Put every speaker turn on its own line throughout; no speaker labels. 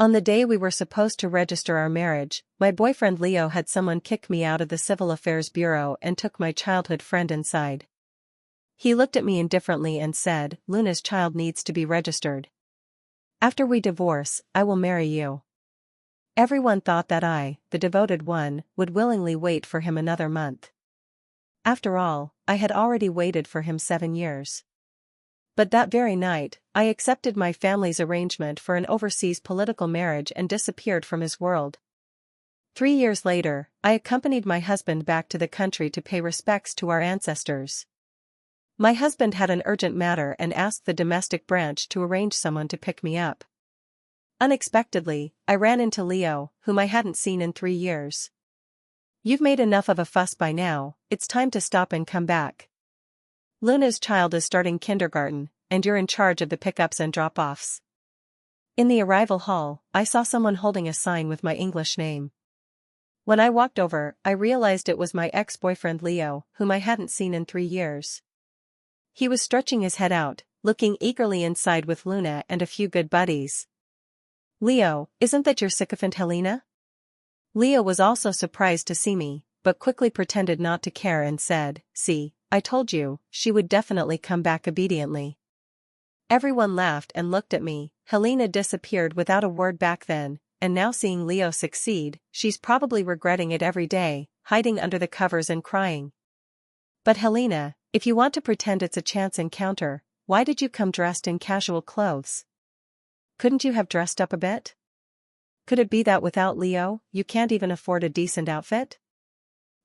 On the day we were supposed to register our marriage, my boyfriend Leo had someone kick me out of the Civil Affairs Bureau and took my childhood friend inside. He looked at me indifferently and said, "Luna's child needs to be registered. After we divorce, I will marry you." Everyone thought that I, the devoted one, would willingly wait for him another month. After all, I had already waited for him 7 years. But that very night, I accepted my family's arrangement for an overseas political marriage and disappeared from his world. 3 years later, I accompanied my husband back to the country to pay respects to our ancestors. My husband had an urgent matter and asked the domestic branch to arrange someone to pick me up. Unexpectedly, I ran into Leo, whom I hadn't seen in 3 years. "You've made enough of a fuss by now, it's time to stop and come back. Luna's child is starting kindergarten, and you're in charge of the pickups and drop-offs." In the arrival hall, I saw someone holding a sign with my English name. When I walked over, I realized it was my ex-boyfriend Leo, whom I hadn't seen in 3 years. He was stretching his head out, looking eagerly inside with Luna and a few good buddies. "Leo, isn't that your sycophant Helena?" Leo was also surprised to see me, but quickly pretended not to care and said, "See, I told you, she would definitely come back obediently." Everyone laughed and looked at me. Helena disappeared without a word back then, and now seeing Leo succeed, she's probably regretting it every day, hiding under the covers and crying. "But Helena, if you want to pretend it's a chance encounter, why did you come dressed in casual clothes? Couldn't you have dressed up a bit? Could it be that without Leo, you can't even afford a decent outfit?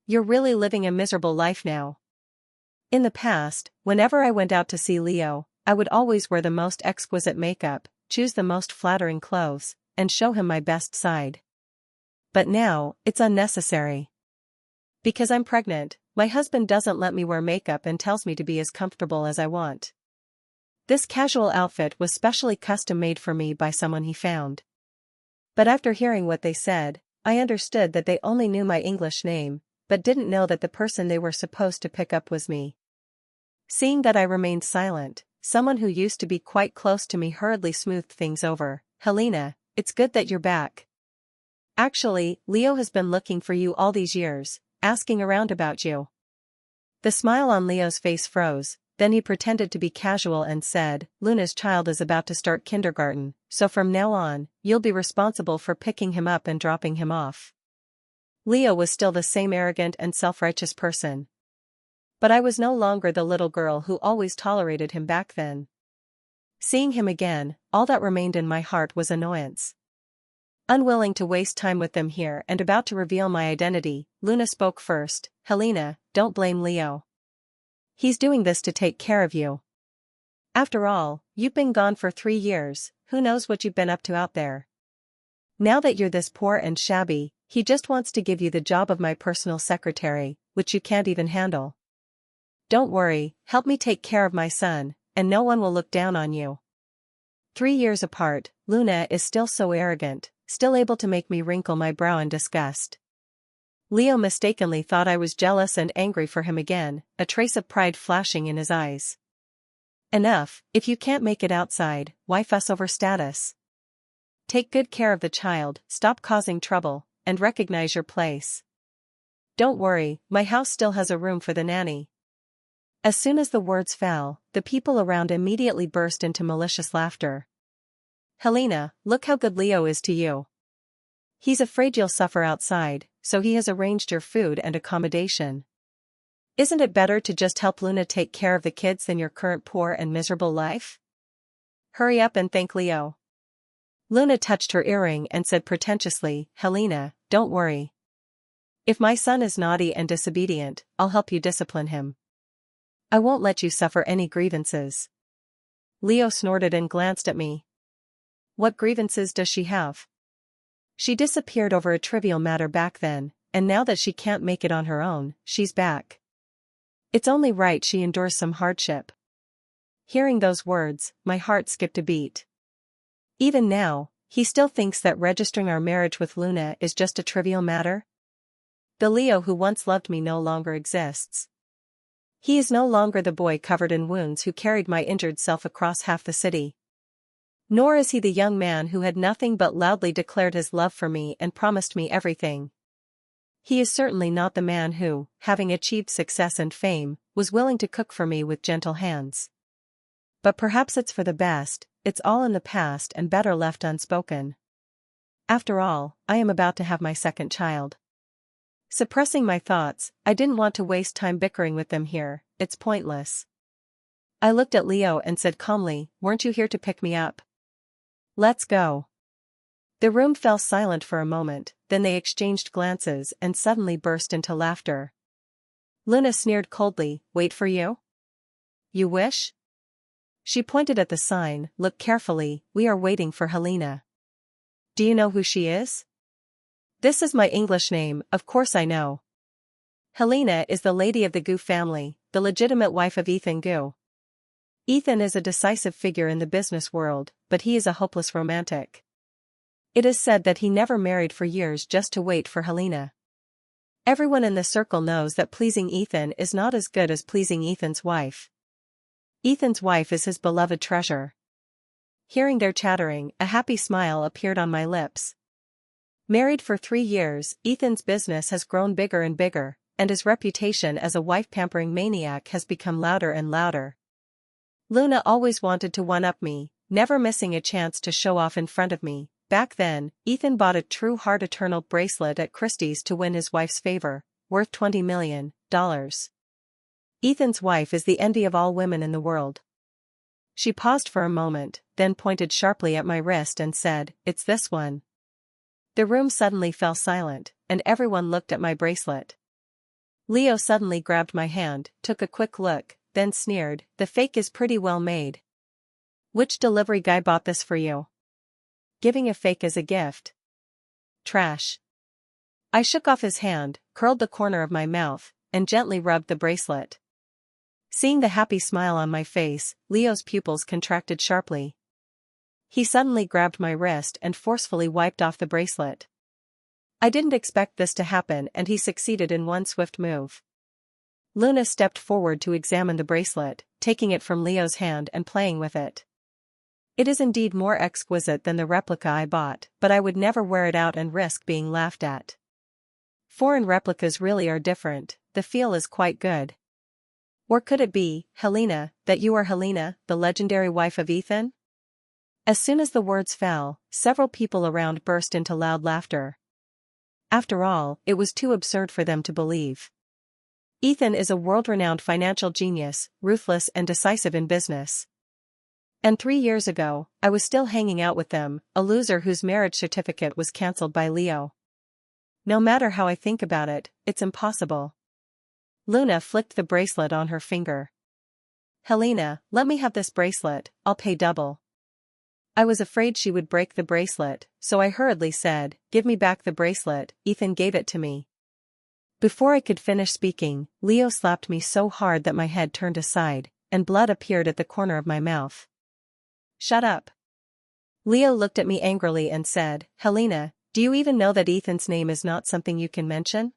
You're really living a miserable life now." In the past, whenever I went out to see Leo, I would always wear the most exquisite makeup, choose the most flattering clothes, and show him my best side. But now, it's unnecessary. Because I'm pregnant, my husband doesn't let me wear makeup and tells me to be as comfortable as I want. This casual outfit was specially custom-made for me by someone he found. But after hearing what they said, I understood that they only knew my English name, but didn't know that the person they were supposed to pick up was me. Seeing that I remained silent, someone who used to be quite close to me hurriedly smoothed things over. "Helena, it's good that you're back. Actually, Leo has been looking for you all these years, asking around about you." The smile on Leo's face froze, then he pretended to be casual and said, "Luna's child is about to start kindergarten, so from now on, you'll be responsible for picking him up and dropping him off." Leo was still the same arrogant and self-righteous person. But I was no longer the little girl who always tolerated him back then. Seeing him again, all that remained in my heart was annoyance. Unwilling to waste time with them here and about to reveal my identity, Luna spoke first. "Helena, don't blame Leo. He's doing this to take care of you. After all, you've been gone for 3 years, who knows what you've been up to out there. Now that you're this poor and shabby, he just wants to give you the job of my personal secretary, which you can't even handle. Don't worry, help me take care of my son, and no one will look down on you." 3 years apart, Luna is still so arrogant, still able to make me wrinkle my brow in disgust. Leo mistakenly thought I was jealous and angry for him again, a trace of pride flashing in his eyes. "Enough, if you can't make it outside, why fuss over status? Take good care of the child, stop causing trouble, and recognize your place. Don't worry, my house still has a room for the nanny." As soon as the words fell, the people around immediately burst into malicious laughter. "Helena, look how good Leo is to you. He's afraid you'll suffer outside, so he has arranged your food and accommodation. Isn't it better to just help Luna take care of the kids than your current poor and miserable life? Hurry up and thank Leo." Luna touched her earring and said pretentiously, "Helena, don't worry. If my son is naughty and disobedient, I'll help you discipline him. I won't let you suffer any grievances." Leo snorted and glanced at me. "What grievances does she have? She disappeared over a trivial matter back then, and now that she can't make it on her own, she's back. It's only right she endures some hardship." Hearing those words, my heart skipped a beat. Even now, he still thinks that registering our marriage with Luna is just a trivial matter? The Leo who once loved me no longer exists. He is no longer the boy covered in wounds who carried my injured self across half the city. Nor is he the young man who had nothing but loudly declared his love for me and promised me everything. He is certainly not the man who, having achieved success and fame, was willing to cook for me with gentle hands. But perhaps it's for the best, it's all in the past and better left unspoken. After all, I am about to have my second child. Suppressing my thoughts, I didn't want to waste time bickering with them here, it's pointless. I looked at Leo and said calmly, "Weren't you here to pick me up? Let's go." The room fell silent for a moment, then they exchanged glances and suddenly burst into laughter. Luna sneered coldly, "Wait for you? You wish?" She pointed at the sign, "Look carefully, we are waiting for Helena." "Do you know who she is?" "This is my English name, of course I know. Helena is the lady of the Gu family, the legitimate wife of Ethan Gu. Ethan is a decisive figure in the business world, but he is a hopeless romantic. It is said that he never married for years just to wait for Helena. Everyone in the circle knows that pleasing Ethan is not as good as pleasing Ethan's wife. Ethan's wife is his beloved treasure." Hearing their chattering, a happy smile appeared on my lips. Married for 3 years, Ethan's business has grown bigger and bigger, and his reputation as a wife-pampering maniac has become louder and louder. Luna always wanted to one-up me, never missing a chance to show off in front of me. Back then, Ethan bought a true heart eternal bracelet at Christie's to win his wife's favor, worth $20 million. Ethan's wife is the envy of all women in the world. She paused for a moment, then pointed sharply at my wrist and said, "It's this one." The room suddenly fell silent, and everyone looked at my bracelet. Leo suddenly grabbed my hand, took a quick look, then sneered, "The fake is pretty well made. Which delivery guy bought this for you? Giving a fake as a gift? Trash." I shook off his hand, curled the corner of my mouth, and gently rubbed the bracelet. Seeing the happy smile on my face, Leo's pupils contracted sharply. He suddenly grabbed my wrist and forcefully wiped off the bracelet. I didn't expect this to happen, and he succeeded in one swift move. Luna stepped forward to examine the bracelet, taking it from Leo's hand and playing with it. It is indeed more exquisite than the replica I bought, but I would never wear it out and risk being laughed at. Foreign replicas really are different, the feel is quite good. Or could it be, Helena, that you are Helena, the legendary wife of Ethan? As soon as the words fell, several people around burst into loud laughter. After all, it was too absurd for them to believe. Ethan is a world-renowned financial genius, ruthless and decisive in business. And 3 years ago, I was still hanging out with them, a loser whose marriage certificate was cancelled by Leo. No matter how I think about it, it's impossible. Luna flicked the bracelet on her finger. "Helena, let me have this bracelet, I'll pay double." I was afraid she would break the bracelet, so I hurriedly said, "Give me back the bracelet." Ethan gave it to me. Before I could finish speaking, Leo slapped me so hard that my head turned aside, and blood appeared at the corner of my mouth. "Shut up." Leo looked at me angrily and said, "Helena, do you even know that Ethan's name is not something you can mention?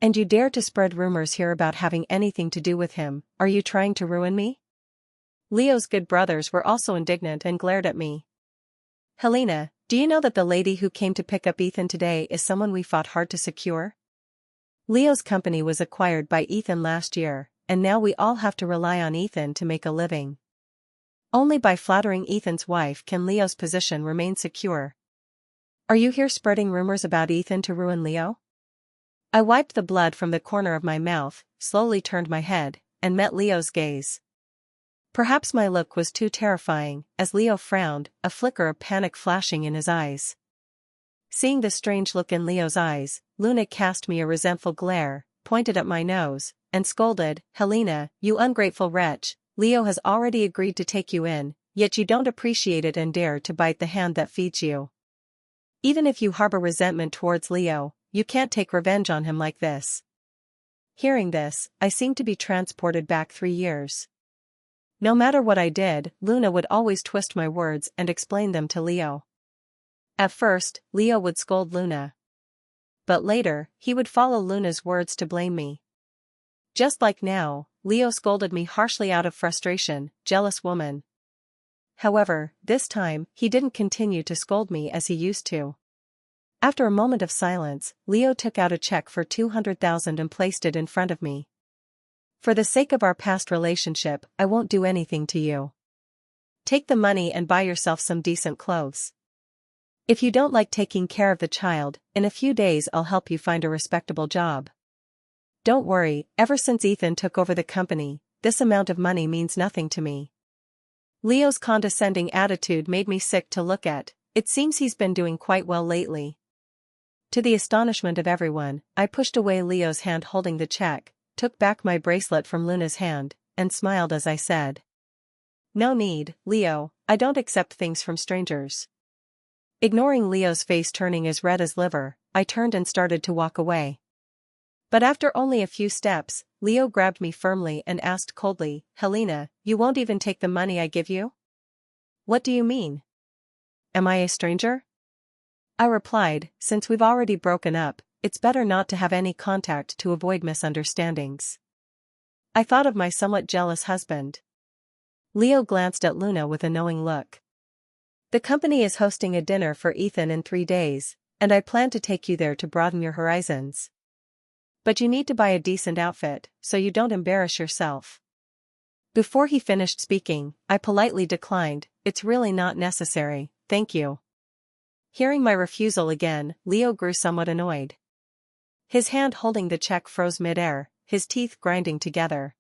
And you dare to spread rumors here about having anything to do with him, are you trying to ruin me?" Leo's good brothers were also indignant and glared at me. "Helena, do you know that the lady who came to pick up Ethan today is someone we fought hard to secure? Leo's company was acquired by Ethan last year, and now we all have to rely on Ethan to make a living. Only by flattering Ethan's wife can Leo's position remain secure. Are you here spreading rumors about Ethan to ruin Leo?" I wiped the blood from the corner of my mouth, slowly turned my head, and met Leo's gaze. Perhaps my look was too terrifying, as Leo frowned, a flicker of panic flashing in his eyes. Seeing the strange look in Leo's eyes, Luna cast me a resentful glare, pointed at my nose, and scolded, "Helena, you ungrateful wretch, Leo has already agreed to take you in, yet you don't appreciate it and dare to bite the hand that feeds you. Even if you harbor resentment towards Leo, you can't take revenge on him like this." Hearing this, I seemed to be transported back 3 years. No matter what I did, Luna would always twist my words and explain them to Leo. At first, Leo would scold Luna. But later, he would follow Luna's words to blame me. Just like now, Leo scolded me harshly out of frustration, "Jealous woman. However, this time, he didn't continue to scold me as he used to. After a moment of silence, Leo took out a check for 200,000 and placed it in front of me. For the sake of our past relationship, I won't do anything to you. Take the money and buy yourself some decent clothes. If you don't like taking care of the child, in a few days I'll help you find a respectable job. Don't worry, ever since Ethan took over the company, this amount of money means nothing to me. Leo's condescending attitude made me sick to look at. It seems he's been doing quite well lately. To the astonishment of everyone, I pushed away Leo's hand holding the check, took back my bracelet from Luna's hand, and smiled as I said, "No need, Leo, I don't accept things from strangers." Ignoring Leo's face turning as red as liver, I turned and started to walk away. But after only a few steps, Leo grabbed me firmly and asked coldly, "Helena, you won't even take the money I give you?" "What do you mean? Am I a stranger?" I replied, "Since we've already broken up, it's better not to have any contact to avoid misunderstandings." I thought of my somewhat jealous husband. Leo glanced at Luna with a knowing look. "The company is hosting a dinner for Ethan in 3 days, and I plan to take you there to broaden your horizons. But you need to buy a decent outfit, so you don't embarrass yourself." Before he finished speaking, I politely declined, "It's really not necessary, thank you." Hearing my refusal again, Leo grew somewhat annoyed. His hand holding the check froze mid-air, his teeth grinding together.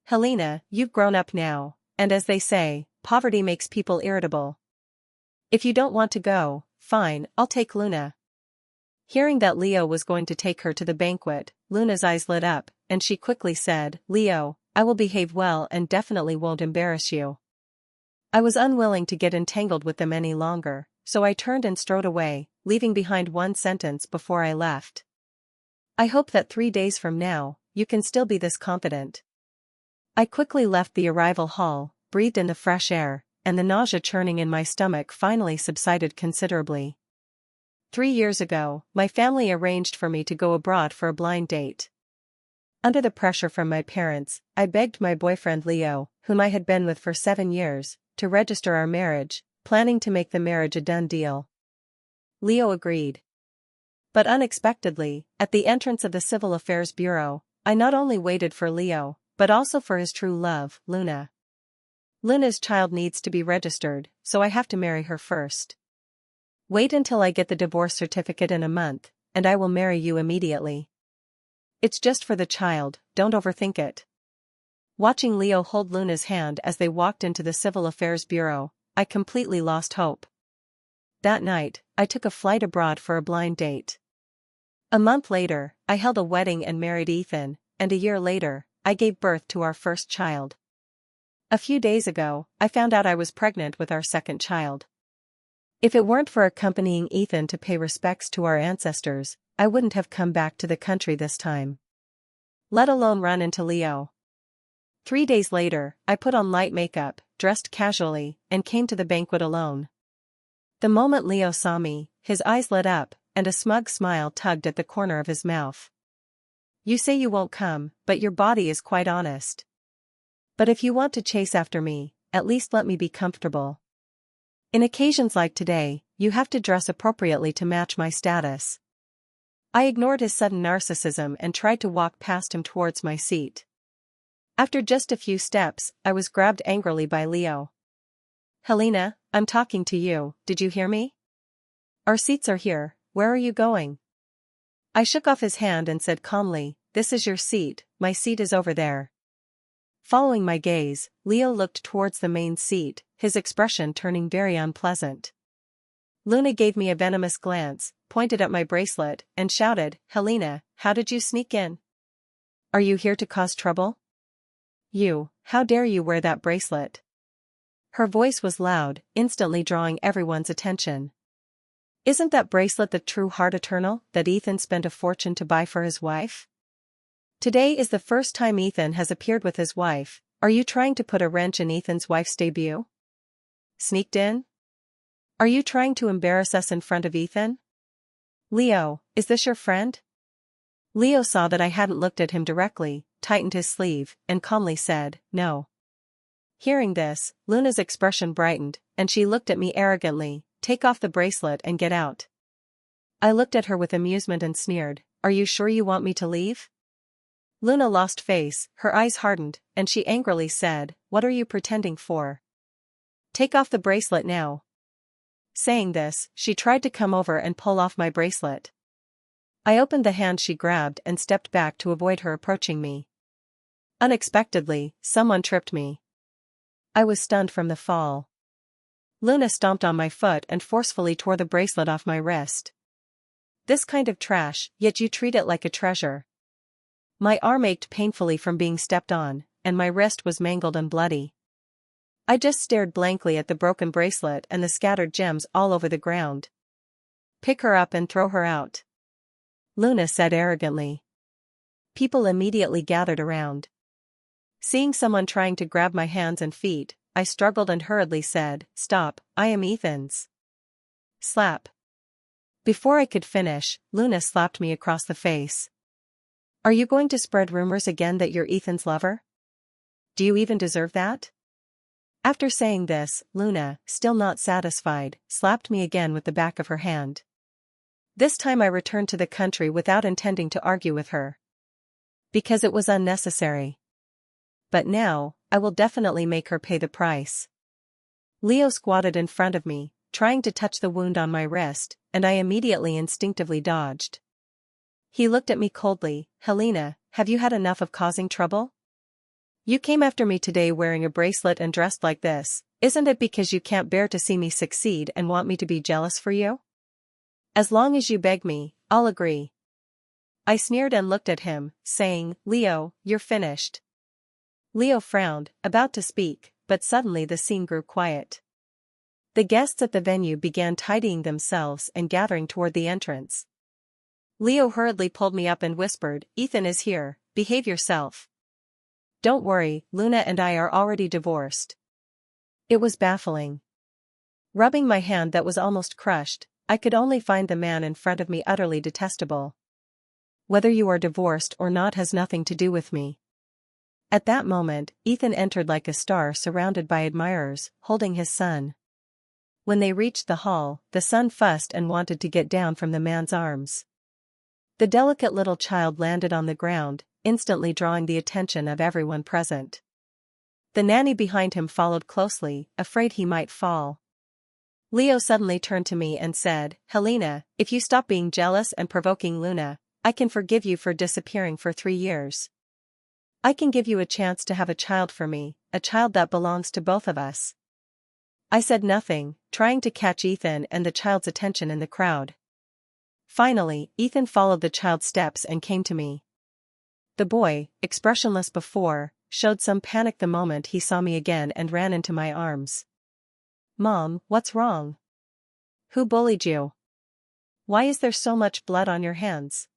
"Helena, you've grown up now, and as they say, poverty makes people irritable. If you don't want to go, fine, I'll take Luna." Hearing that Leo was going to take her to the banquet, Luna's eyes lit up, and she quickly said, "Leo, I will behave well and definitely won't embarrass you." I was unwilling to get entangled with them any longer, so I turned and strode away, leaving behind one sentence before I left. "I hope that 3 days from now, you can still be this confident." I quickly left the arrival hall, breathed in the fresh air, and the nausea churning in my stomach finally subsided considerably. 3 years ago, my family arranged for me to go abroad for a blind date. Under the pressure from my parents, I begged my boyfriend Leo, whom I had been with for 7 years, to register our marriage, planning to make the marriage a done deal. Leo agreed. But unexpectedly, at the entrance of the Civil Affairs Bureau, I not only waited for Leo, but also for his true love, Luna. Luna's child needs to be registered, so I have to marry her first. Wait until I get the divorce certificate in a month, and I will marry you immediately. It's just for the child, don't overthink it. Watching Leo hold Luna's hand as they walked into the Civil Affairs Bureau, I completely lost hope. That night, I took a flight abroad for a blind date. A month later, I held a wedding and married Ethan, and a year later, I gave birth to our first child. A few days ago, I found out I was pregnant with our second child. If it weren't for accompanying Ethan to pay respects to our ancestors, I wouldn't have come back to the country this time. Let alone run into Leo. 3 days later, I put on light makeup, dressed casually, and came to the banquet alone. The moment Leo saw me, his eyes lit up, and a smug smile tugged at the corner of his mouth. "You say you won't come, but your body is quite honest. But if you want to chase after me, at least let me be comfortable. In occasions like today, you have to dress appropriately to match my status." I ignored his sudden narcissism and tried to walk past him towards my seat. After just a few steps, I was grabbed angrily by Leo. "Helena, I'm talking to you, did you hear me? Our seats are here, where are you going?" I shook off his hand and said calmly, "This is your seat, my seat is over there." Following my gaze, Leo looked towards the main seat, his expression turning very unpleasant. Luna gave me a venomous glance, pointed at my bracelet, and shouted, "Helena, how did you sneak in? Are you here to cause trouble? How dare you wear that bracelet?" Her voice was loud, instantly drawing everyone's attention. "Isn't that bracelet the true heart eternal that Ethan spent a fortune to buy for his wife? Today is the first time Ethan has appeared with his wife. Are you trying to put a wrench in Ethan's wife's debut? Sneaked in? Are you trying to embarrass us in front of Ethan? Leo, is this your friend?" Leo saw that I hadn't looked at him directly, tightened his sleeve, and calmly said, "No. Hearing this, Luna's expression brightened, and she looked at me arrogantly. Take off the bracelet and get out. I looked at her with amusement and sneered, are you sure you want me to leave? Luna lost face, her eyes hardened, and she angrily said, what are you pretending for? Take off the bracelet now. Saying this, she tried to come over and pull off my bracelet. I opened the hand she grabbed and stepped back to avoid her approaching me. Unexpectedly, someone tripped me. I was stunned from the fall. Luna stomped on my foot and forcefully tore the bracelet off my wrist. This kind of trash, yet you treat it like a treasure. My arm ached painfully from being stepped on, and my wrist was mangled and bloody. I just stared blankly at the broken bracelet and the scattered gems all over the ground. Pick her up and throw her out, Luna said arrogantly. People immediately gathered around. Seeing someone trying to grab my hands and feet, I struggled and hurriedly said, stop, I am Ethan's. Slap. Before I could finish, Luna slapped me across the face. Are you going to spread rumors again that you're Ethan's lover? Do you even deserve that? After saying this, Luna, still not satisfied, slapped me again with the back of her hand. This time I returned to the country without intending to argue with her, because it was unnecessary. But now, I will definitely make her pay the price. Leo squatted in front of me, trying to touch the wound on my wrist, and I immediately instinctively dodged. He looked at me coldly. Helena, have you had enough of causing trouble? You came after me today wearing a bracelet and dressed like this. Isn't it because you can't bear to see me succeed and want me to be jealous for you? As long as you beg me, I'll agree. I sneered and looked at him, saying, Leo, you're finished. Leo frowned, about to speak, but suddenly the scene grew quiet. The guests at the venue began tidying themselves and gathering toward the entrance. Leo hurriedly pulled me up and whispered, Ethan is here, behave yourself. Don't worry, Luna and I are already divorced. It was baffling. Rubbing my hand that was almost crushed, I could only find the man in front of me utterly detestable. Whether you are divorced or not has nothing to do with me. At that moment, Ethan entered like a star surrounded by admirers, holding his son. When they reached the hall, the son fussed and wanted to get down from the man's arms. The delicate little child landed on the ground, instantly drawing the attention of everyone present. The nanny behind him followed closely, afraid he might fall. Leo suddenly turned to me and said, Helena, if you stop being jealous and provoking Luna, I can forgive you for disappearing for 3 years. I can give you a chance to have a child for me, a child that belongs to both of us. I said nothing, trying to catch Ethan and the child's attention in the crowd. Finally, Ethan followed the child's steps and came to me. The boy, expressionless before, showed some panic the moment he saw me again and ran into my arms. Mom, what's wrong? Who bullied you? Why is there so much blood on your hands?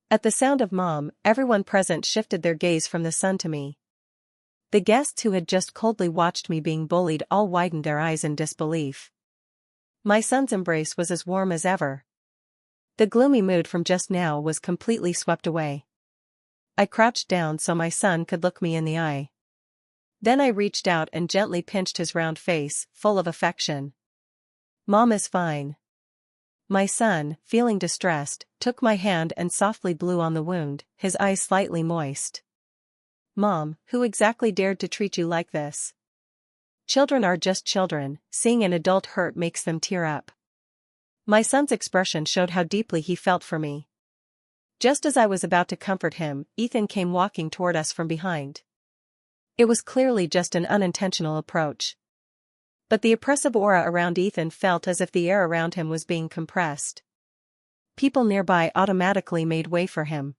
At the sound of Mom, everyone present shifted their gaze from the son to me. The guests who had just coldly watched me being bullied all widened their eyes in disbelief. My son's embrace was as warm as ever. The gloomy mood from just now was completely swept away. I crouched down so my son could look me in the eye. Then I reached out and gently pinched his round face, full of affection. Mom is fine. My son, feeling distressed, took my hand and softly blew on the wound, his eyes slightly moist. Mom, who exactly dared to treat you like this? Children are just children, seeing an adult hurt makes them tear up. My son's expression showed how deeply he felt for me. Just as I was about to comfort him, Ethan came walking toward us from behind. It was clearly just an unintentional approach. But the oppressive aura around Ethan felt as if the air around him was being compressed. People nearby automatically made way for him.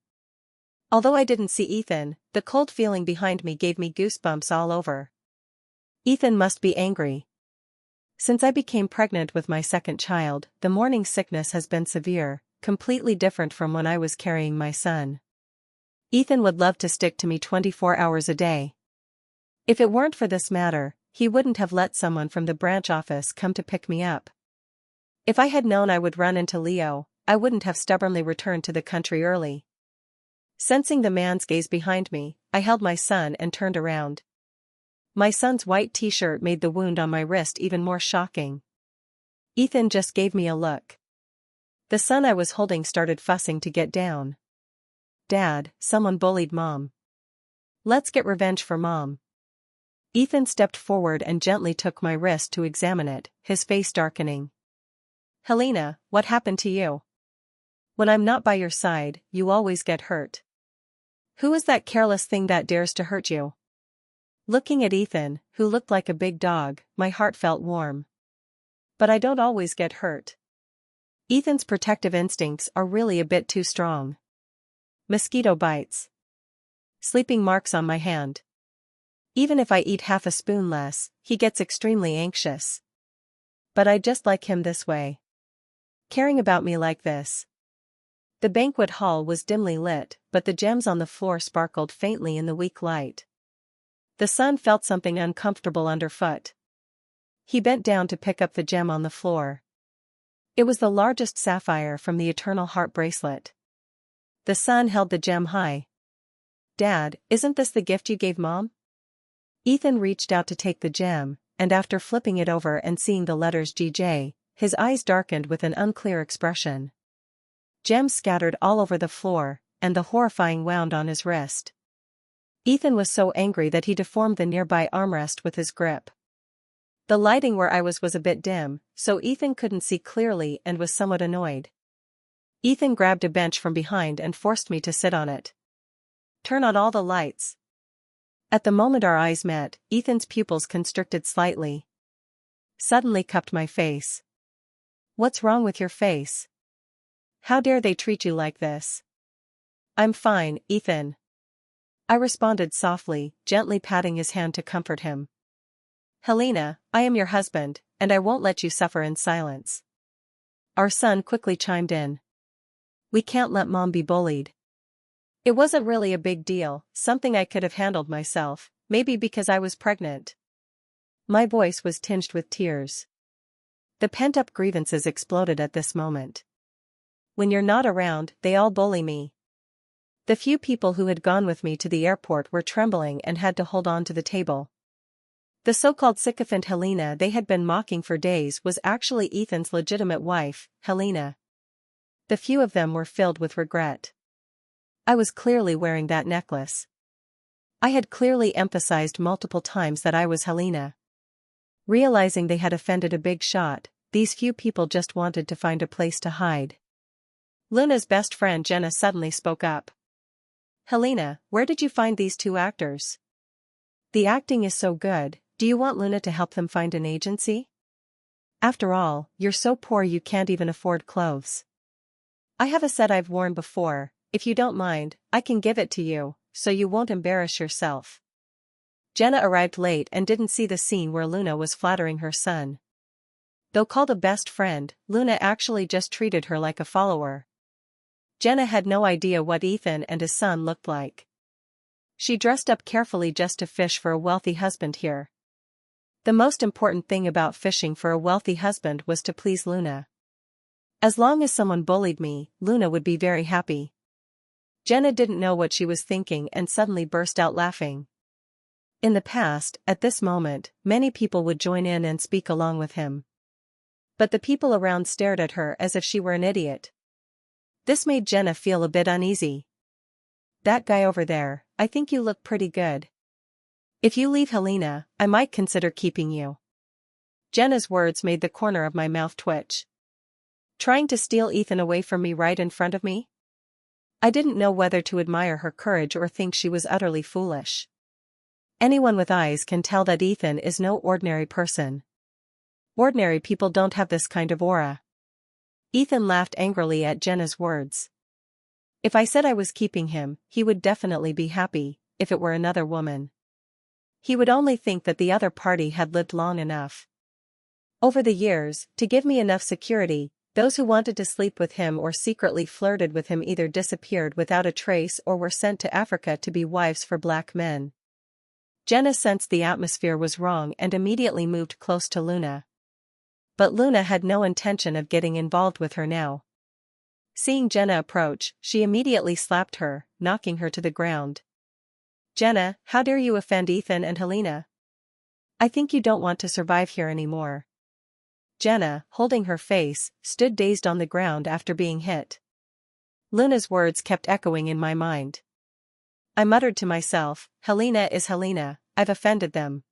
Although I didn't see Ethan, the cold feeling behind me gave me goosebumps all over. Ethan must be angry. Since I became pregnant with my second child, the morning sickness has been severe, completely different from when I was carrying my son. Ethan would love to stick to me 24 hours a day. If it weren't for this matter, he wouldn't have let someone from the branch office come to pick me up. If I had known I would run into Leo, I wouldn't have stubbornly returned to the country early. Sensing the man's gaze behind me, I held my son and turned around. My son's white t-shirt made the wound on my wrist even more shocking. Ethan just gave me a look. The son I was holding started fussing to get down. Dad, someone bullied Mom. Let's get revenge for Mom. Ethan stepped forward and gently took my wrist to examine it, his face darkening. Helena, what happened to you? When I'm not by your side, you always get hurt. Who is that careless thing that dares to hurt you? Looking at Ethan, who looked like a big dog, my heart felt warm. But I don't always get hurt. Ethan's protective instincts are really a bit too strong. Mosquito bites. Sleeping marks on my hand. Even if I eat half a spoon less, he gets extremely anxious. But I just like him this way. Caring about me like this. The banquet hall was dimly lit, but the gems on the floor sparkled faintly in the weak light. The son felt something uncomfortable underfoot. He bent down to pick up the gem on the floor. It was the largest sapphire from the Eternal Heart bracelet. The son held the gem high. Dad, isn't this the gift you gave Mom? Ethan reached out to take the gem, and after flipping it over and seeing the letters GJ, his eyes darkened with an unclear expression. Gems scattered all over the floor, and the horrifying wound on his wrist. Ethan was so angry that he deformed the nearby armrest with his grip. The lighting where I was a bit dim, so Ethan couldn't see clearly and was somewhat annoyed. Ethan grabbed a bench from behind and forced me to sit on it. Turn on all the lights. At the moment our eyes met, Ethan's pupils constricted slightly. Suddenly cupped my face. What's wrong with your face? How dare they treat you like this? I'm fine, Ethan. I responded softly, gently patting his hand to comfort him. Helena, I am your husband, and I won't let you suffer in silence. Our son quickly chimed in. We can't let Mom be bullied. It wasn't really a big deal, something I could have handled myself, maybe because I was pregnant. My voice was tinged with tears. The pent-up grievances exploded at this moment. When you're not around, they all bully me. The few people who had gone with me to the airport were trembling and had to hold on to the table. The so-called sycophant Helena they had been mocking for days was actually Ethan's legitimate wife, Helena. The few of them were filled with regret. I was clearly wearing that necklace. I had clearly emphasized multiple times that I was Helena. Realizing they had offended a big shot, these few people just wanted to find a place to hide. Luna's best friend Jenna suddenly spoke up. Helena, where did you find these two actors? The acting is so good, do you want Luna to help them find an agency? After all, you're so poor you can't even afford clothes. I have a set I've worn before, if you don't mind, I can give it to you, so you won't embarrass yourself. Jenna arrived late and didn't see the scene where Luna was flattering her son. Though called a best friend, Luna actually just treated her like a follower. Jenna had no idea what Ethan and his son looked like. She dressed up carefully just to fish for a wealthy husband here. The most important thing about fishing for a wealthy husband was to please Luna. As long as someone bullied me, Luna would be very happy. Jenna didn't know what she was thinking and suddenly burst out laughing. In the past, at this moment, many people would join in and speak along with him. But the people around stared at her as if she were an idiot. This made Jenna feel a bit uneasy. That guy over there, I think you look pretty good. If you leave Helena, I might consider keeping you. Jenna's words made the corner of my mouth twitch. Trying to steal Ethan away from me right in front of me? I didn't know whether to admire her courage or think she was utterly foolish. Anyone with eyes can tell that Ethan is no ordinary person. Ordinary people don't have this kind of aura. Ethan laughed angrily at Jenna's words. If I said I was keeping him, he would definitely be happy, if it were another woman. He would only think that the other party had lived long enough. Over the years, to give me enough security, those who wanted to sleep with him or secretly flirted with him either disappeared without a trace or were sent to Africa to be wives for black men. Jenna sensed the atmosphere was wrong and immediately moved close to Luna. But Luna had no intention of getting involved with her now. Seeing Jenna approach, she immediately slapped her, knocking her to the ground. Jenna, how dare you offend Ethan and Helena? I think you don't want to survive here anymore. Jenna, holding her face, stood dazed on the ground after being hit. Luna's words kept echoing in my mind. I muttered to myself, Helena is Helena, I've offended them.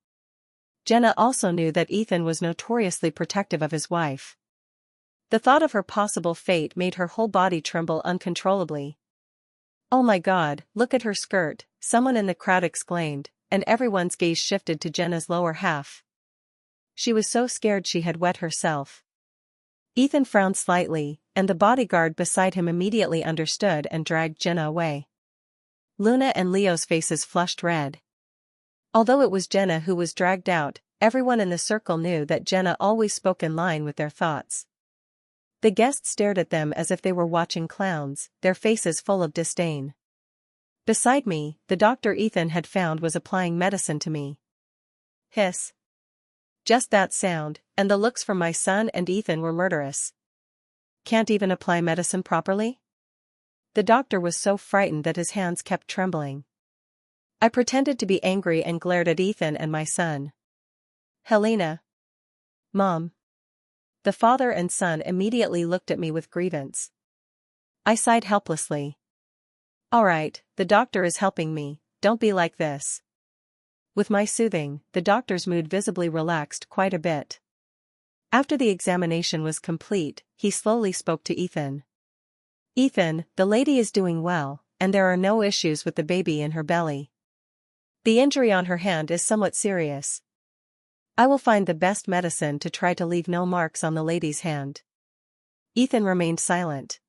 Jenna also knew that Ethan was notoriously protective of his wife. The thought of her possible fate made her whole body tremble uncontrollably. Oh my God, look at her skirt, someone in the crowd exclaimed, and everyone's gaze shifted to Jenna's lower half. She was so scared she had wet herself. Ethan frowned slightly, and the bodyguard beside him immediately understood and dragged Jenna away. Luna and Leo's faces flushed red. Although it was Jenna who was dragged out, everyone in the circle knew that Jenna always spoke in line with their thoughts. The guests stared at them as if they were watching clowns, their faces full of disdain. Beside me, the doctor Ethan had found was applying medicine to me. Hiss. Just that sound, and the looks from my son and Ethan were murderous. Can't even apply medicine properly? The doctor was so frightened that his hands kept trembling. I pretended to be angry and glared at Ethan and my son. Helena. Mom. The father and son immediately looked at me with grievance. I sighed helplessly. All right, the doctor is helping me, don't be like this. With my soothing, the doctor's mood visibly relaxed quite a bit. After the examination was complete, he slowly spoke to Ethan. Ethan, the lady is doing well, and there are no issues with the baby in her belly. The injury on her hand is somewhat serious. I will find the best medicine to try to leave no marks on the lady's hand. Ethan remained silent.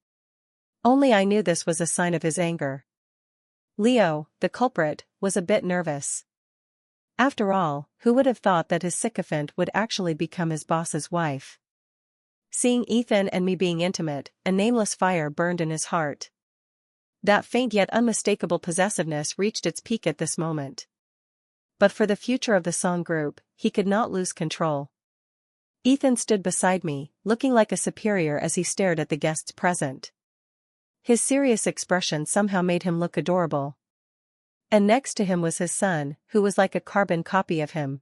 Only I knew this was a sign of his anger. Leo, the culprit, was a bit nervous. After all, who would have thought that his sycophant would actually become his boss's wife? Seeing Ethan and me being intimate, a nameless fire burned in his heart. That faint yet unmistakable possessiveness reached its peak at this moment. But for the future of the song group, he could not lose control. Ethan stood beside me, looking like a superior as he stared at the guests present. His serious expression somehow made him look adorable. And next to him was his son, who was like a carbon copy of him.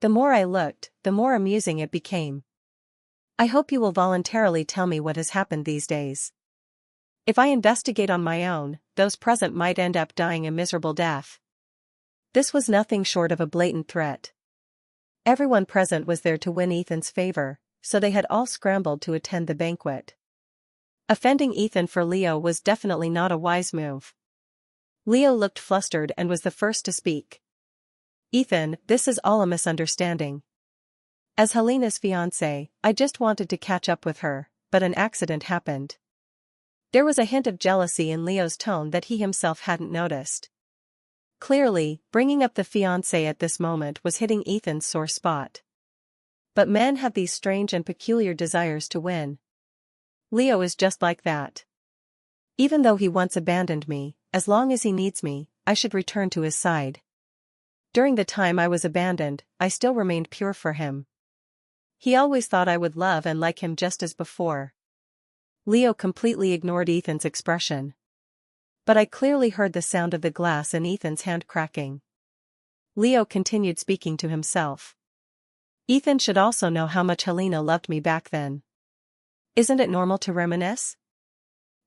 The more I looked, the more amusing it became. I hope you will voluntarily tell me what has happened these days. If I investigate on my own, those present might end up dying a miserable death. This was nothing short of a blatant threat. Everyone present was there to win Ethan's favor, so they had all scrambled to attend the banquet. Offending Ethan for Leo was definitely not a wise move. Leo looked flustered and was the first to speak. Ethan, this is all a misunderstanding. As Helena's fiancé, I just wanted to catch up with her, but an accident happened. There was a hint of jealousy in Leo's tone that he himself hadn't noticed. Clearly, bringing up the fiancé at this moment was hitting Ethan's sore spot. But men have these strange and peculiar desires to win. Leo is just like that. Even though he once abandoned me, as long as he needs me, I should return to his side. During the time I was abandoned, I still remained pure for him. He always thought I would love and like him just as before. Leo completely ignored Ethan's expression. But I clearly heard the sound of the glass in Ethan's hand cracking. Leo continued speaking to himself. Ethan should also know how much Helena loved me back then. Isn't it normal to reminisce?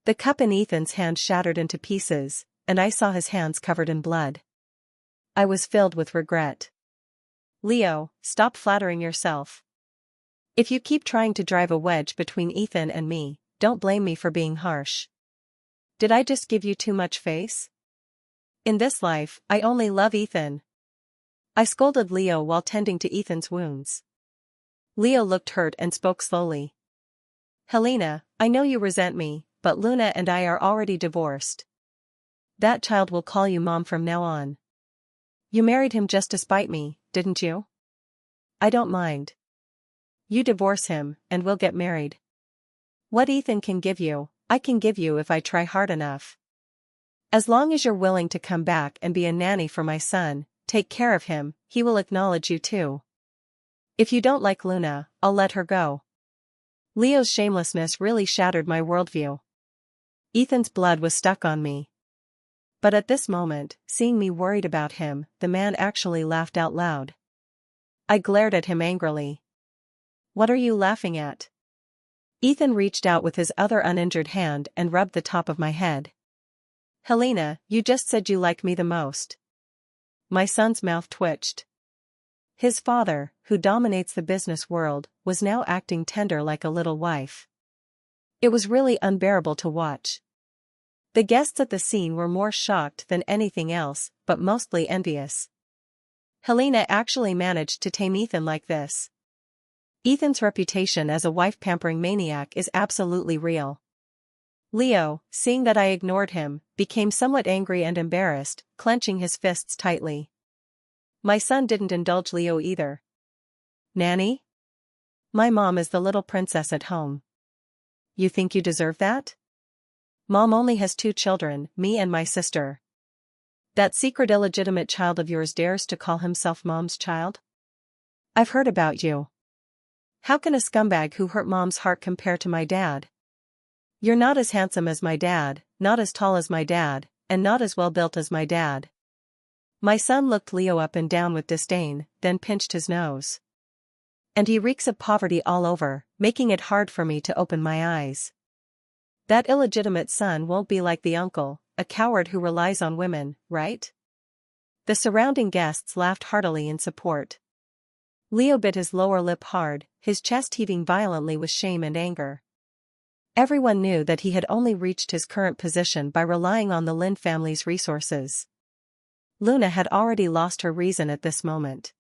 The cup in Ethan's hand shattered into pieces, and I saw his hands covered in blood. I was filled with regret. Leo, stop flattering yourself. If you keep trying to drive a wedge between Ethan and me, don't blame me for being harsh. Did I just give you too much face? In this life, I only love Ethan. I scolded Leo while tending to Ethan's wounds. Leo looked hurt and spoke slowly. Helena, I know you resent me, but Luna and I are already divorced. That child will call you Mom from now on. You married him just to spite me, didn't you? I don't mind. You divorce him, and we'll get married. What Ethan can give you, I can give you if I try hard enough. As long as you're willing to come back and be a nanny for my son, take care of him, he will acknowledge you too. If you don't like Luna, I'll let her go. Leo's shamelessness really shattered my worldview. Ethan's blood was stuck on me. But at this moment, seeing me worried about him, the man actually laughed out loud. I glared at him angrily. What are you laughing at? Ethan reached out with his other uninjured hand and rubbed the top of my head. Helena, you just said you like me the most. My son's mouth twitched. His father, who dominates the business world, was now acting tender like a little wife. It was really unbearable to watch. The guests at the scene were more shocked than anything else, but mostly envious. Helena actually managed to tame Ethan like this. Ethan's reputation as a wife-pampering maniac is absolutely real. Leo, seeing that I ignored him, became somewhat angry and embarrassed, clenching his fists tightly. My son didn't indulge Leo either. Nanny? My mom is the little princess at home. You think you deserve that? Mom only has 2 children, me and my sister. That secret illegitimate child of yours dares to call himself Mom's child? I've heard about you. How can a scumbag who hurt Mom's heart compare to my dad? You're not as handsome as my dad, not as tall as my dad, and not as well built as my dad. My son looked Leo up and down with disdain, then pinched his nose. And he reeks of poverty all over, making it hard for me to open my eyes. That illegitimate son won't be like the uncle, a coward who relies on women, right? The surrounding guests laughed heartily in support. Leo bit his lower lip hard, his chest heaving violently with shame and anger. Everyone knew that he had only reached his current position by relying on the Lin family's resources. Luna had already lost her reason at this moment.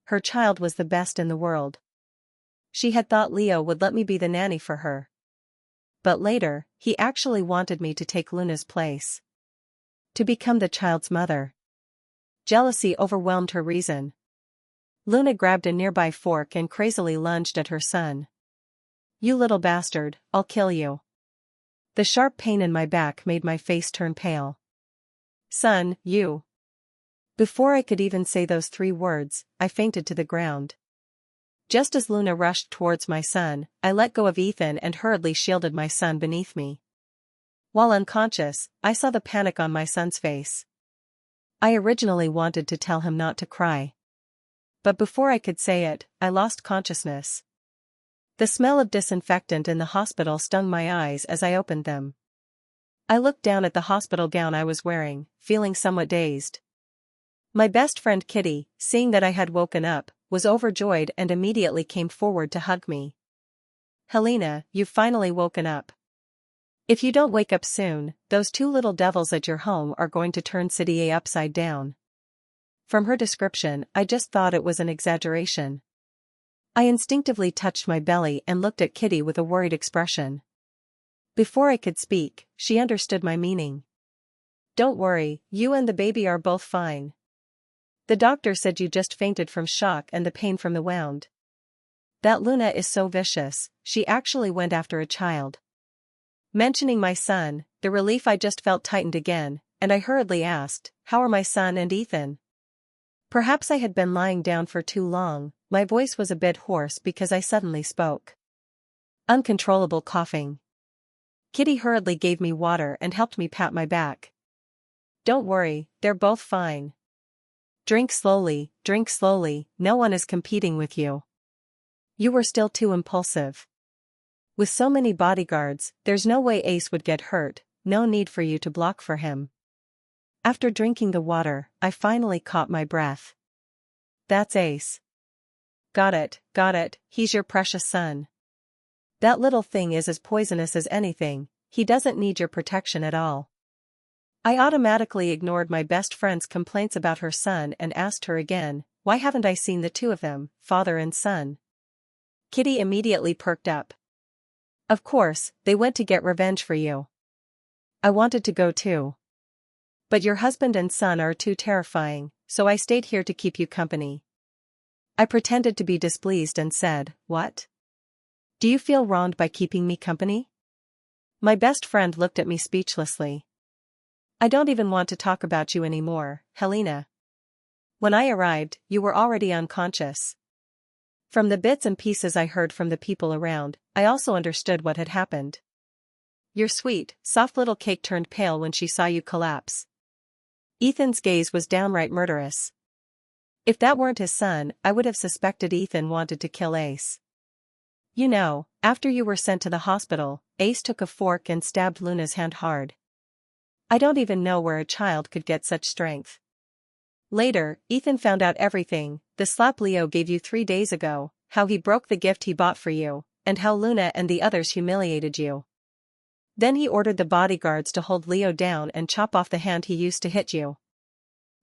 Her child was the best in the world. She had thought Leo would let me be the nanny for her. But later, he actually wanted me to take Luna's place. To become the child's mother. Jealousy overwhelmed her reason. Luna grabbed a nearby fork and crazily lunged at her son. You little bastard, I'll kill you. The sharp pain in my back made my face turn pale. Son, you. Before I could even say those 3 words, I fainted to the ground. Just as Luna rushed towards my son, I let go of Ethan and hurriedly shielded my son beneath me. While unconscious, I saw the panic on my son's face. I originally wanted to tell him not to cry. But before I could say it, I lost consciousness. The smell of disinfectant in the hospital stung my eyes as I opened them. I looked down at the hospital gown I was wearing, feeling somewhat dazed. My best friend Kitty, seeing that I had woken up, was overjoyed and immediately came forward to hug me. Helena, you've finally woken up. If you don't wake up soon, those 2 little devils at your home are going to turn City A upside down. From her description, I just thought it was an exaggeration. I instinctively touched my belly and looked at Kitty with a worried expression. Before I could speak, she understood my meaning. Don't worry, you and the baby are both fine. The doctor said you just fainted from shock and the pain from the wound. That Luna is so vicious, she actually went after a child. Mentioning my son, the relief I just felt tightened again, and I hurriedly asked, how are my son and Ethan? Perhaps I had been lying down for too long, my voice was a bit hoarse because I suddenly spoke. Uncontrollable coughing. Kitty hurriedly gave me water and helped me pat my back. Don't worry, they're both fine. Drink slowly, no one is competing with you. You were still too impulsive. With so many bodyguards, there's no way Ace would get hurt, no need for you to block for him. After drinking the water, I finally caught my breath. That's Ace. Got it, he's your precious son. That little thing is as poisonous as anything, he doesn't need your protection at all. I automatically ignored my best friend's complaints about her son and asked her again, why haven't I seen the 2 of them, father and son? Kitty immediately perked up. Of course, they went to get revenge for you. I wanted to go too. But your husband and son are too terrifying, so I stayed here to keep you company. I pretended to be displeased and said, what? Do you feel wronged by keeping me company? My best friend looked at me speechlessly. I don't even want to talk about you anymore, Helena. When I arrived, you were already unconscious. From the bits and pieces I heard from the people around, I also understood what had happened. Your sweet, soft little cake turned pale when she saw you collapse. Ethan's gaze was downright murderous. If that weren't his son, I would have suspected Ethan wanted to kill Ace. You know, after you were sent to the hospital, Ace took a fork and stabbed Luna's hand hard. I don't even know where a child could get such strength. Later, Ethan found out everything, the slap Leo gave you 3 days ago, how he broke the gift he bought for you, and how Luna and the others humiliated you. Then he ordered the bodyguards to hold Leo down and chop off the hand he used to hit you.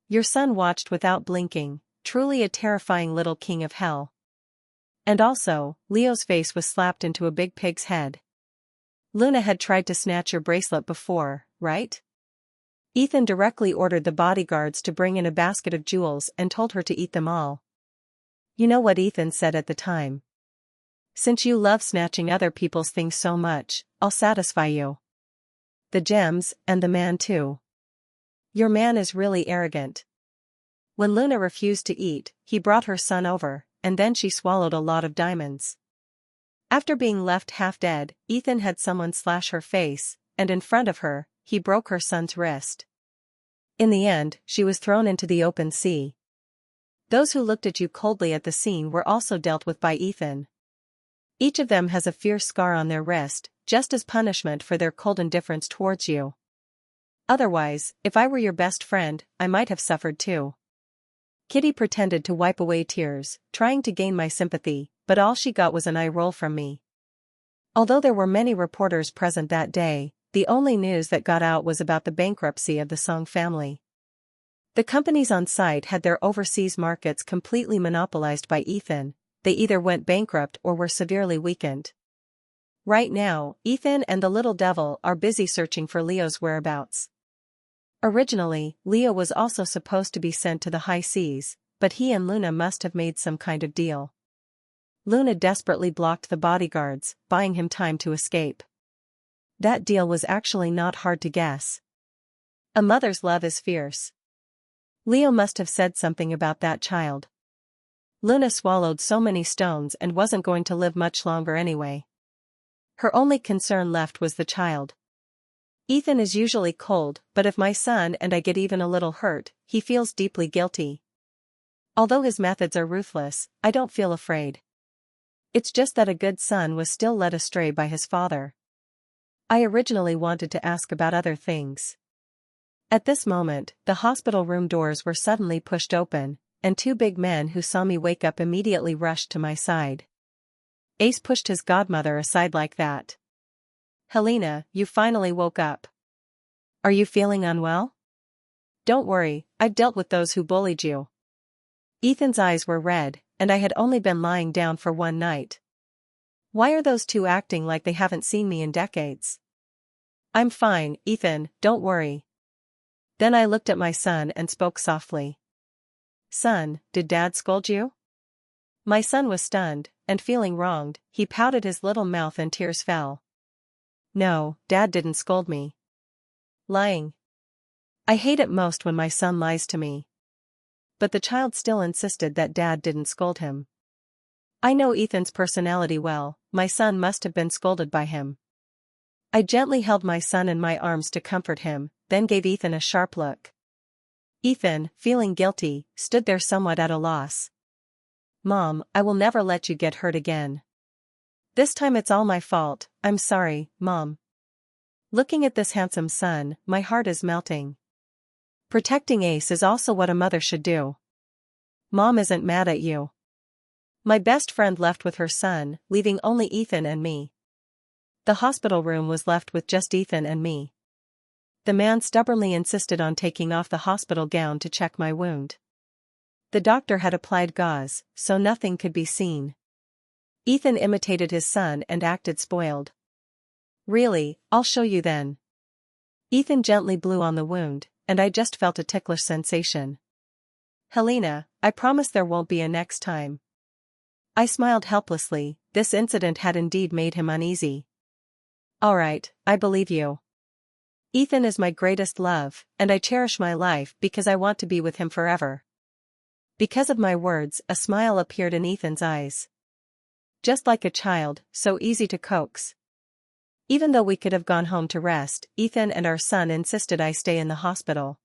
Your son watched without blinking, truly a terrifying little king of hell. And also, Leo's face was slapped into a big pig's head. Luna had tried to snatch your bracelet before, right? Ethan directly ordered the bodyguards to bring in a basket of jewels and told her to eat them all. You know what Ethan said at the time? Since you love snatching other people's things so much, I'll satisfy you. The gems, and the man too. Your man is really arrogant. When Luna refused to eat, he brought her son over, and then she swallowed a lot of diamonds. After being left half dead, Ethan had someone slash her face, and in front of her, he broke her son's wrist. In the end, she was thrown into the open sea. Those who looked at you coldly at the scene were also dealt with by Ethan. Each of them has a fierce scar on their wrist, just as punishment for their cold indifference towards you. Otherwise, if I were your best friend, I might have suffered too. Kitty pretended to wipe away tears, trying to gain my sympathy, but all she got was an eye roll from me. Although there were many reporters present that day, the only news that got out was about the bankruptcy of the Song family. The companies on site had their overseas markets completely monopolized by Ethan. They either went bankrupt or were severely weakened. Right now, Ethan and the little devil are busy searching for Leo's whereabouts. Originally, Leo was also supposed to be sent to the high seas, but he and Luna must have made some kind of deal. Luna desperately blocked the bodyguards, buying him time to escape. That deal was actually not hard to guess. A mother's love is fierce. Leo must have said something about that child. Luna swallowed so many stones and wasn't going to live much longer anyway. Her only concern left was the child. Ethan is usually cold, but if my son and I get even a little hurt, he feels deeply guilty. Although his methods are ruthless, I don't feel afraid. It's just that a good son was still led astray by his father. I originally wanted to ask about other things. At this moment, the hospital room doors were suddenly pushed open, and 2 big men who saw me wake up immediately rushed to my side. Ace pushed his godmother aside like that. Helena, you finally woke up. Are you feeling unwell? Don't worry, I've dealt with those who bullied you. Ethan's eyes were red, and I had only been lying down for 1 night. Why are those 2 acting like they haven't seen me in decades? I'm fine, Ethan, don't worry. Then I looked at my son and spoke softly. Son, did Dad scold you? My son was stunned, and feeling wronged, he pouted his little mouth and tears fell. No, Dad didn't scold me. Lying. I hate it most when my son lies to me. But the child still insisted that Dad didn't scold him. I know Ethan's personality well, my son must have been scolded by him. I gently held my son in my arms to comfort him, then gave Ethan a sharp look. Ethan, feeling guilty, stood there somewhat at a loss. Mom, I will never let you get hurt again. This time it's all my fault, I'm sorry, Mom. Looking at this handsome son, my heart is melting. Protecting Ace is also what a mother should do. Mom isn't mad at you. My best friend left with her son, leaving only Ethan and me. The hospital room was left with just Ethan and me. The man stubbornly insisted on taking off the hospital gown to check my wound. The doctor had applied gauze, so nothing could be seen. Ethan imitated his son and acted spoiled. Really, I'll show you then. Ethan gently blew on the wound, and I just felt a ticklish sensation. Helena, I promise there won't be a next time. I smiled helplessly, this incident had indeed made him uneasy. All right, I believe you. Ethan is my greatest love, and I cherish my life because I want to be with him forever. Because of my words, a smile appeared in Ethan's eyes. Just like a child, so easy to coax. Even though we could have gone home to rest, Ethan and our son insisted I stay in the hospital.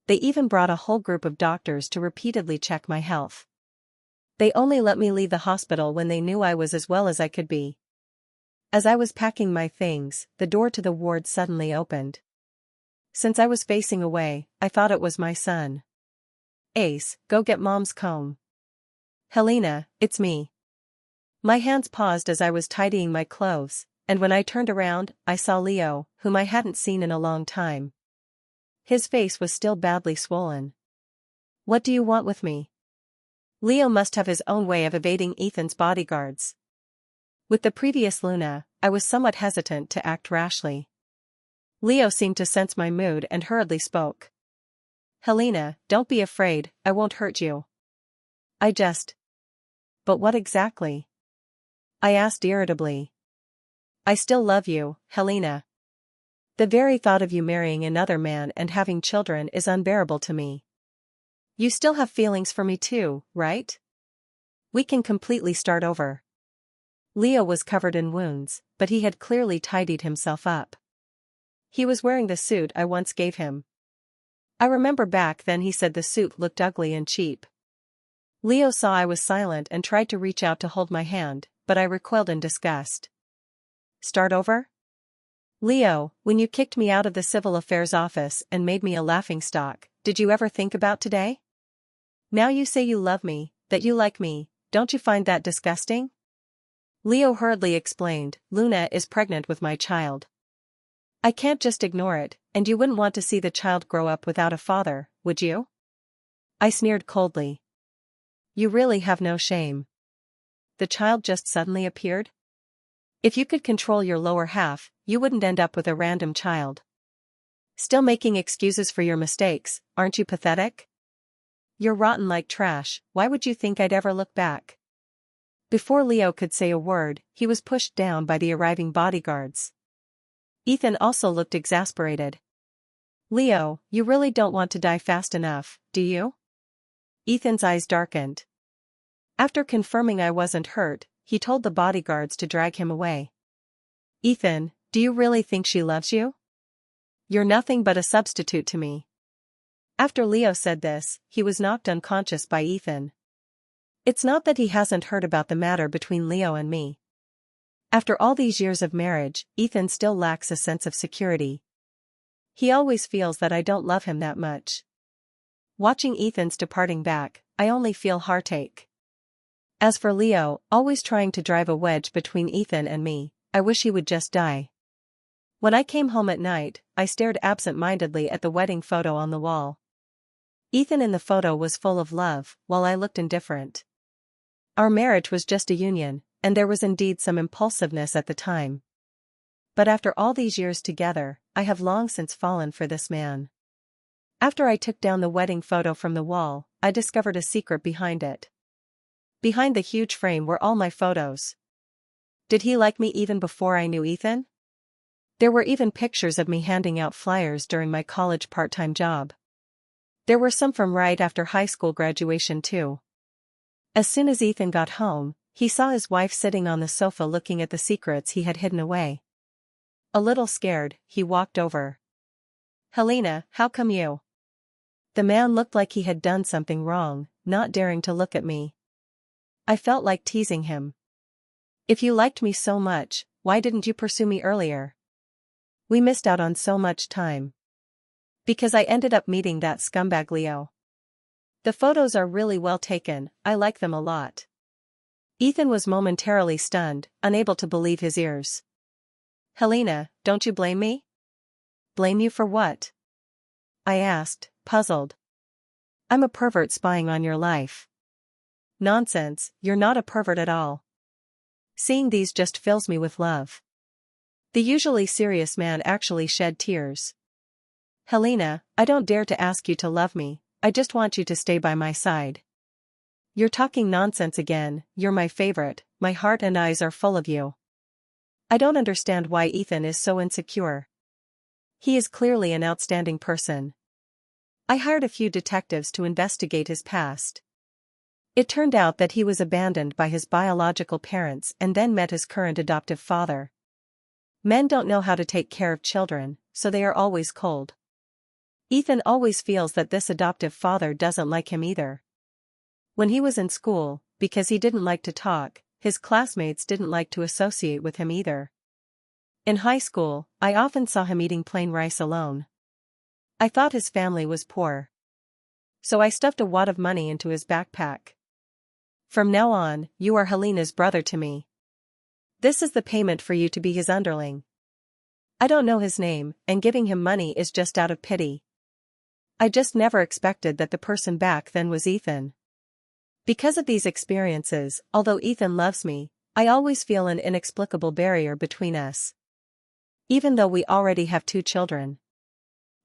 They even brought a whole group of doctors to repeatedly check my health. They only let me leave the hospital when they knew I was as well as I could be. As I was packing my things, the door to the ward suddenly opened. Since I was facing away, I thought it was my son. Ace, go get Mom's comb. Helena, it's me. My hands paused as I was tidying my clothes, and when I turned around, I saw Leo, whom I hadn't seen in a long time. His face was still badly swollen. What do you want with me? Leo must have his own way of evading Ethan's bodyguards. With the previous Luna, I was somewhat hesitant to act rashly. Leo seemed to sense my mood and hurriedly spoke. Helena, don't be afraid, I won't hurt you. But what exactly? I asked irritably. I still love you, Helena. The very thought of you marrying another man and having children is unbearable to me. You still have feelings for me too, right? We can completely start over. Leo was covered in wounds, but he had clearly tidied himself up. He was wearing the suit I once gave him. I remember back then he said the suit looked ugly and cheap. Leo saw I was silent and tried to reach out to hold my hand, but I recoiled in disgust. Start over? Leo, when you kicked me out of the civil affairs office and made me a laughingstock, did you ever think about today? Now you say you love me, that you like me, don't you find that disgusting? Leo hurriedly explained, Luna is pregnant with my child. I can't just ignore it, and you wouldn't want to see the child grow up without a father, would you? I sneered coldly. You really have no shame. The child just suddenly appeared? If you could control your lower half, you wouldn't end up with a random child. Still making excuses for your mistakes, aren't you pathetic? You're rotten like trash, why would you think I'd ever look back? Before Leo could say a word, he was pushed down by the arriving bodyguards. Ethan also looked exasperated. Leo, you really don't want to die fast enough, do you? Ethan's eyes darkened. After confirming I wasn't hurt, he told the bodyguards to drag him away. Ethan, do you really think she loves you? You're nothing but a substitute to me. After Leo said this, he was knocked unconscious by Ethan. It's not that he hasn't heard about the matter between Leo and me. After all these years of marriage, Ethan still lacks a sense of security. He always feels that I don't love him that much. Watching Ethan's departing back, I only feel heartache. As for Leo, always trying to drive a wedge between Ethan and me, I wish he would just die. When I came home at night, I stared absent-mindedly at the wedding photo on the wall. Ethan in the photo was full of love, while I looked indifferent. Our marriage was just a union, and there was indeed some impulsiveness at the time. But after all these years together, I have long since fallen for this man. After I took down the wedding photo from the wall, I discovered a secret behind it. Behind the huge frame were all my photos. Did he like me even before I knew Ethan? There were even pictures of me handing out flyers during my college part-time job. There were some from right after high school graduation too. As soon as Ethan got home, he saw his wife sitting on the sofa looking at the secrets he had hidden away. A little scared, he walked over. Helena, how come you? The man looked like he had done something wrong, not daring to look at me. I felt like teasing him. If you liked me so much, why didn't you pursue me earlier? We missed out on so much time. Because I ended up meeting that scumbag Leo. The photos are really well taken, I like them a lot. Ethan was momentarily stunned, unable to believe his ears. Helena, don't you blame me? Blame you for what? I asked, puzzled. I'm a pervert spying on your life. Nonsense, you're not a pervert at all. Seeing these just fills me with love. The usually serious man actually shed tears. Helena, I don't dare to ask you to love me, I just want you to stay by my side. You're talking nonsense again, you're my favorite, my heart and eyes are full of you. I don't understand why Ethan is so insecure. He is clearly an outstanding person. I hired a few detectives to investigate his past. It turned out that he was abandoned by his biological parents and then met his current adoptive father. Men don't know how to take care of children, so they are always cold. Ethan always feels that this adoptive father doesn't like him either. When he was in school, because he didn't like to talk, his classmates didn't like to associate with him either. In high school, I often saw him eating plain rice alone. I thought his family was poor. So I stuffed a wad of money into his backpack. From now on, you are Helena's brother to me. This is the payment for you to be his underling. I don't know his name, and giving him money is just out of pity. I just never expected that the person back then was Ethan. Because of these experiences, although Ethan loves me, I always feel an inexplicable barrier between us. Even though we already have 2 children.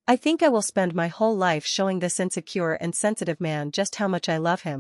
I think I will spend my whole life showing this insecure and sensitive man just how much I love him.